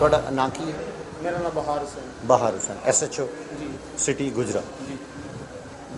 ਤੁਹਾਡਾ ਨਾਂ ਕੀ ਹੈ? ਮੇਰਾ ਨਾਮ ਬਹਾਰ ਹੁਸੈਨ। ਬਹਾਰ ਹੁਸੈਨ, SHO ਜੀ ਸਿਟੀ ਗੁਜਰਾ। ਜੀ।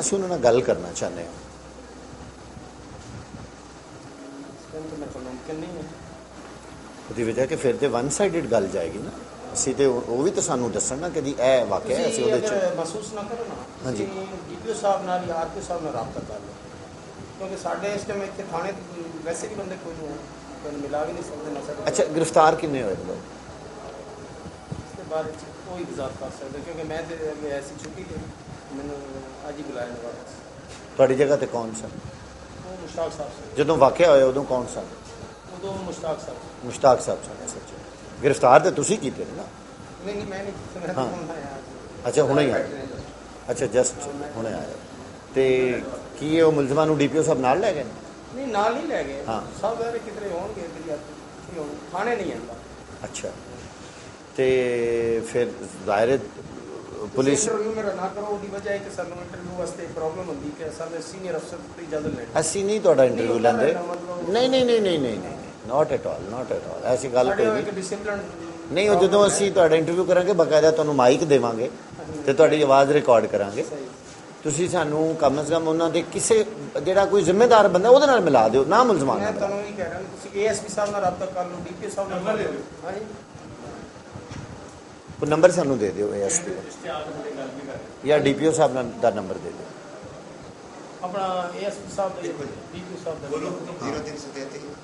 ਅਸੀਂ ਉਹਨਾਂ ਨਾਲ ਗੱਲ ਕਰਨਾ ਚਾਹੁੰਦੇ ਹਾਂ। ਮੁਮਕਿਨ ਨਹੀਂ ਹੈ ਉਹਦੀ ਵਜ੍ਹਾ ਕਿ ਫਿਰ ਤੇ ਵਨ ਸਾਈਡਡ ਗੱਲ ਜਾਏਗੀ ਨਾ। ਅਸੀਂ ਤੇ ਉਹ ਵੀ ਤਾਂ ਸਾਨੂੰ ਦੱਸਣ ਨਾ ਕਿ ਜੀ ਇਹ ਵਾਕਿਆ ਹੈ, ਅਸੀਂ ਉਹਦੇ 'ਚ ਮਹਿਸੂਸ ਨਾ ਕਰੋ ਨਾ। ਹਾਂਜੀ। DPO ਸਾਹਿਬ ਨਾਲ ਜਾਂ RPO ਸਾਹਿਬ ਨਾਲ ਰਾਬਤਾ ਕਰ ਲਓ, ਕਿਉਂਕਿ ਸਾਡੇ ਇਸ ਟਾਈਮ ਇੱਥੇ ਥਾਣੇ ਵੈਸੇ ਵੀ ਬੰਦੇ ਕੋਈ ਨਹੀਂ ਹੈ, ਕੋਈ ਮਿਲਾ ਵੀ ਨਹੀਂ ਸਕਦੇ ਨਾ ਸਰ। ਅੱਛਾ, ਗ੍ਰਿਫਤਾਰ ਕਿੰਨੇ ਹੋਏ ਲੋਕ? ਇਸ ਦੇ ਬਾਰੇ ਕੋਈ ਵਜ਼ਾਹਤ ਕਰ ਸਕਦੇ, ਕਿਉਂਕਿ ਮੈਂ ਤੇ ਐਸੀ ਛੁੱਟੀ ਤੇ ਮੈਨੂੰ ਅੱਜ ਹੀ ਬੁਲਾਇਆ ਨੇ ਵਾਪਸ। ਤੁਹਾਡੀ ਜਗ੍ਹਾ ਤੇ ਕੌਣ ਸਨ? ਉਹ ਮੁਸ਼ਤਾਕ ਸਾਹਿਬ ਸੀ। ਜਦੋਂ ਵਾਕਿਆ ਹੋਇਆ ਉਦੋਂ ਕੌਣ ਸਨ? ਉਦੋਂ ਮੁਸ਼ਤਾਕ ਸਾਹਿਬ। ਮੁਸ਼ਤਾਕ ਸਾਹਿਬ ਸਨ। SHO ਗ੍ਰਿਫਤਾਰ ਤਾਂ ਤੁਸੀਂ ਕੀਤੇ ਨੇ ਨਾ? ਨਹੀਂ ਮੈਂ ਨਹੀਂ ਕੀਤਾ, ਮੈਂ ਹਾਂ। ਤਾਂ ਆਇਆ। ਅੱਛਾ, ਹੁਣੇ ਹੀ ਆਏ? ਅੱਛਾ, ਜਸਟ ਹੁਣੇ ਆਏ। ਤੇ ਕੀ ਉਹ ਮੁਲਜ਼ਮਾਂ ਨੂੰ DPO ਸਾਹਿਬ ਨਾਲ ਲੈ ਗਏ? ਨਹੀਂ, ਨਾਲ ਨਹੀਂ ਲੈ ਗਏ। ਹਾਂ। ਸਭ ਯਾਰ ਕਿਧਰੇ ਹੋਣਗੇ, ਥਾਣੇ ਨਹੀਂ ਆਉਂਦਾ। ਅੱਛਾ, ਤੇ ਫਿਰ ਜ਼ਾਹਿਰ ਪੁਲਿਸ ਇੰਟਰਵਿਊ ਮੇਰਾ ਨਾ ਕਰੋ, ਉਹਦੀ ਵਜ੍ਹਾ ਹੈ ਕਿ ਸਾਨੂੰ ਇੰਟਰਵਿਊ ਵਾਸਤੇ ਪ੍ਰੋਬਲਮ ਹੁੰਦੀ ਕਿ ਸਾਡੇ ਸੀਨੀਅਰ ਅਫਸਰ ਤੋਂ ਇਜਾਜ਼ਤ ਲੈਣੀ। ਅਸੀਂ ਨਹੀਂ ਤੁਹਾਡਾ ਇੰਟਰਵਿਊ ਲੈਂਦੇ। ਨਹੀਂ, ਨਾਟ ਐਟ ਆਲ ਐਸੀ ਗੱਲ ਕੋਈ ਨਹੀਂ। ਡਿਸਪਲਿਨ ਨਹੀਂ, ਉਹ ਜਦੋਂ ਅਸੀਂ ਤੁਹਾਡਾ ਇੰਟਰਵਿਊ ਕਰਾਂਗੇ ਬਾਕਾਇਦਾ ਤੁਹਾਨੂੰ ਮਾਈਕ ਦੇਵਾਂਗੇ ਤੇ ਤੁਹਾਡੀ ਆਵਾਜ਼ ਰਿਕਾਰਡ ਕਰਾਂਗੇ। ਤੁਸੀਂ ਸਾਨੂੰ ਕਮ ਅਜ਼ ਕਮ ਉਹਨਾਂ ਦੇ ਕਿਸੇ ਜਿਹੜਾ ਕੋਈ ਜ਼ਿੰਮੇਦਾਰ ਬੰਦਾ ਉਹਦੇ ਨਾਲ ਮਿਲਾ ਦਿਓ, ਨਾ ਮੁਲਜ਼ਮਾਨ ਨਾਲ। ਮੈਂ ਤੁਹਾਨੂੰ ਇਹ ਕਹਿ ਰਿਹਾ, ਤੁਸੀਂ ASP ਸਾਹਿਬ ਨਾਲ ਰਾਬਤਾ ਕਰ ਲਓ, DPO ਸਾਹਿਬ ਨਾਲ ਕਰ ਲਓ। ਹਾਂਜੀ, ਉਹ ਨੰਬਰ ਸਾਨੂੰ ਦੇ ਦਿਓ ASP ਜਾਂ DPO ਸਾਹਿਬ ਨਾਲ ਦਾ ਨੰਬਰ ਦੇ ਦਿਓ। ਆਪਣਾ ASP ਸਾਹਿਬ ਦਾ DPO ਸਾਹਿਬ ਦਾ ਬੋਲੋ। 0333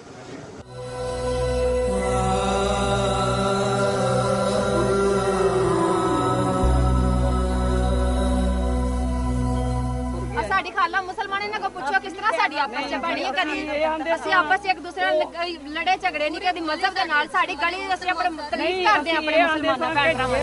ਸਾਡੀ ਖਾਲਾ ਮੁਸਲਮਾਨ ਇਹਨਾਂ ਕੋ ਪੁੱਛੋ ਕਿਸ ਤਰ੍ਹਾਂ ਸਾਡੀ ਆਪਸ ਚ ਬਣੀ ਹੈ। ਕਦੀ ਅਸੀਂ ਆਪਸ ਚ ਇੱਕ ਦੂਸਰੇ ਨਾਲ ਲੜੇ ਝਗੜੇ ਨਹੀਂ, ਕਦੀ ਮਜ਼ਹਬ ਦੇ ਨਾਲ। ਸਾਡੀ ਗਲੀ ਅਸੀਂ ਆਪਣੇ ਤਕਲੀਫ ਕਰਦੇ ਹਾਂ ਆਪਣੇ ਮੁਸਲਮਾਨਾਂ ਭੈਣ ਭਰਾਵਾਂ।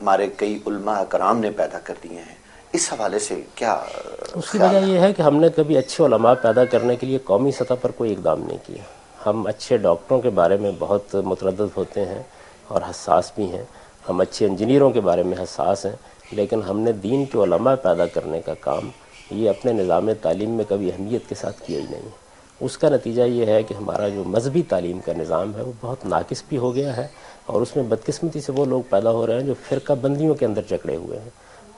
ہمارے کئی علماء کرام نے پیدا کر دیے ہیں، اس حوالے سے کیا اس کی وجہ یہ ہے کہ ہم نے کبھی اچھے علماء پیدا کرنے کے لیے قومی سطح پر کوئی اقدام نہیں کیا. ہم اچھے ڈاکٹروں کے بارے میں بہت متردد ہوتے ہیں اور حساس بھی ہیں، ہم اچھے انجینئروں کے بارے میں حساس ہیں، لیکن ہم نے دین کے علماء پیدا کرنے کا کام یہ اپنے نظام تعلیم میں کبھی اہمیت کے ساتھ کیا ہی نہیں. اس کا نتیجہ یہ ہے کہ ہمارا جو مذہبی تعلیم کا نظام ہے وہ بہت ناقص بھی ہو گیا ہے، اور اس میں بدقسمتی سے وہ لوگ پیدا ہو رہے ہیں جو فرقہ بندیوں کے اندر جکڑے ہوئے ہیں.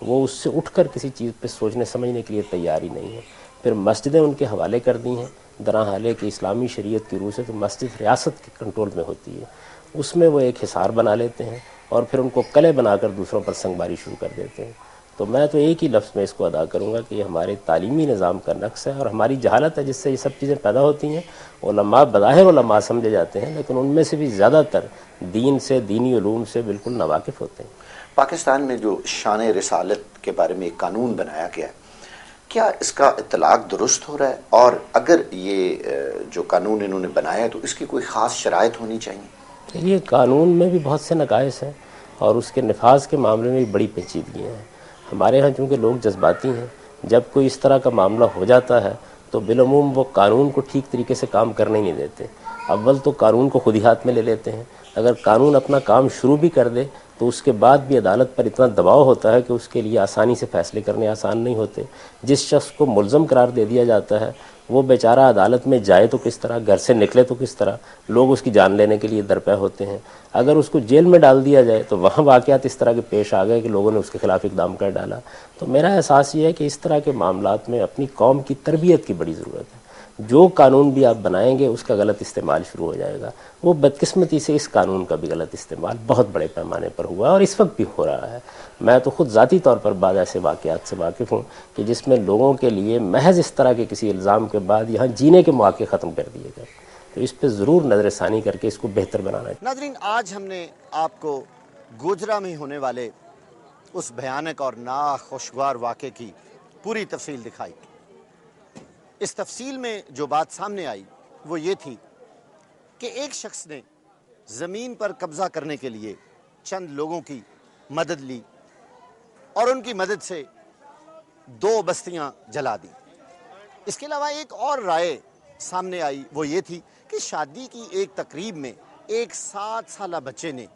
وہ اس سے اٹھ کر کسی چیز پہ سوچنے سمجھنے کے لیے تیار ہی نہیں ہے. پھر مسجدیں ان کے حوالے کر دی ہیں، درحال ہے کہ اسلامی شریعت کی روح سے تو مسجد ریاست کے کنٹرول میں ہوتی ہے، اس میں وہ ایک حصار بنا لیتے ہیں اور پھر ان کو قلعے بنا کر دوسروں پر سنگباری شروع کر دیتے ہیں. تو میں تو ایک ہی لفظ میں اس کو ادا کروں گا کہ یہ ہمارے تعلیمی نظام کا نقص ہے اور ہماری جہالت ہے جس سے یہ سب چیزیں پیدا ہوتی ہیں. علماء بظاہر علماء سمجھے جاتے ہیں، لیکن ان میں سے بھی زیادہ تر دین سے، دینی علوم سے بالکل ناواقف ہوتے ہیں. پاکستان میں جو شان رسالت کے بارے میں ایک قانون بنایا گیا ہے، کیا اس کا اطلاق درست ہو رہا ہے؟ اور اگر یہ جو قانون انہوں نے بنایا ہے تو اس کی کوئی خاص شرائط ہونی چاہیے؟ یہ قانون میں بھی بہت سے نقائص ہیں اور اس کے نفاذ کے معاملے میں بھی بڑی پیچیدگیاں ہیں. ہمارے ہاں چونکہ لوگ جذباتی ہیں، جب کوئی اس طرح کا معاملہ ہو جاتا ہے تو بالعموم وہ قانون کو ٹھیک طریقے سے کام کرنے ہی نہیں دیتے. اول تو قانون کو خود ہی ہاتھ میں لے لیتے ہیں. اگر قانون اپنا کام شروع بھی کر دے تو اس کے بعد بھی عدالت پر اتنا دباؤ ہوتا ہے کہ اس کے لیے آسانی سے فیصلے کرنے آسان نہیں ہوتے. جس شخص کو ملزم قرار دے دیا جاتا ہے وہ بیچارہ عدالت میں جائے تو کس طرح، گھر سے نکلے تو کس طرح، لوگ اس کی جان لینے کے لیے درپے ہوتے ہیں. اگر اس کو جیل میں ڈال دیا جائے تو وہاں واقعات اس طرح کے پیش آ گئے کہ لوگوں نے اس کے خلاف اقدام کر ڈالا. تو میرا احساس یہ ہے کہ اس طرح کے معاملات میں اپنی قوم کی تربیت کی بڑی ضرورت ہے. جو قانون بھی آپ بنائیں گے اس کا غلط استعمال شروع ہو جائے گا. وہ بدقسمتی سے اس قانون کا بھی غلط استعمال بہت بڑے پیمانے پر ہوا ہے اور اس وقت بھی ہو رہا ہے. میں تو خود ذاتی طور پر بعض ایسے واقعات سے واقف ہوں کہ جس میں لوگوں کے لیے محض اس طرح کے کسی الزام کے بعد یہاں جینے کے مواقع ختم کر دیے گئے. تو اس پہ ضرور نظر ثانی کر کے اس کو بہتر بنانا ہے. ناظرین، آج ہم نے آپ کو گوجرا میں ہونے والے اس بھیانک اور ناخوشگوار واقعے کی پوری تفصیل دکھائی. اس تفصیل میں جو بات سامنے آئی وہ یہ تھی کہ ایک شخص نے زمین پر قبضہ کرنے کے لیے چند لوگوں کی مدد لی اور ان کی مدد سے 2 بستیاں جلا دیں. اس کے علاوہ ایک اور رائے سامنے آئی، وہ یہ تھی کہ شادی کی ایک تقریب میں ایک 7 سالہ بچے نے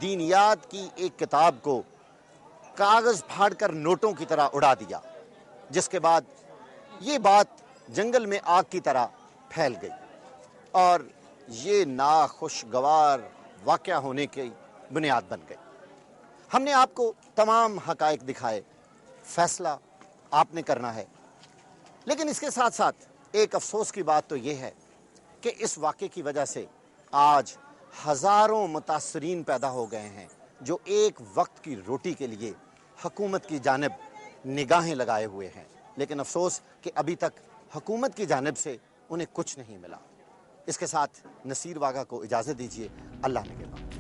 دینیات کی ایک کتاب کو کاغذ پھاڑ کر نوٹوں کی طرح اڑا دیا، جس کے بعد یہ بات جنگل میں آگ کی طرح پھیل گئی اور یہ ناخوشگوار واقعہ ہونے کی بنیاد بن گئی. ہم نے آپ کو تمام حقائق دکھائے، فیصلہ آپ نے کرنا ہے. لیکن اس کے ساتھ ساتھ ایک افسوس کی بات تو یہ ہے کہ اس واقعے کی وجہ سے آج ہزاروں متاثرین پیدا ہو گئے ہیں جو ایک وقت کی روٹی کے لیے حکومت کی جانب نگاہیں لگائے ہوئے ہیں، لیکن افسوس کہ ابھی تک حکومت کی جانب سے انہیں کچھ نہیں ملا. اس کے ساتھ نصیر واگا کو اجازت دیجیے. اللہ نگہبان.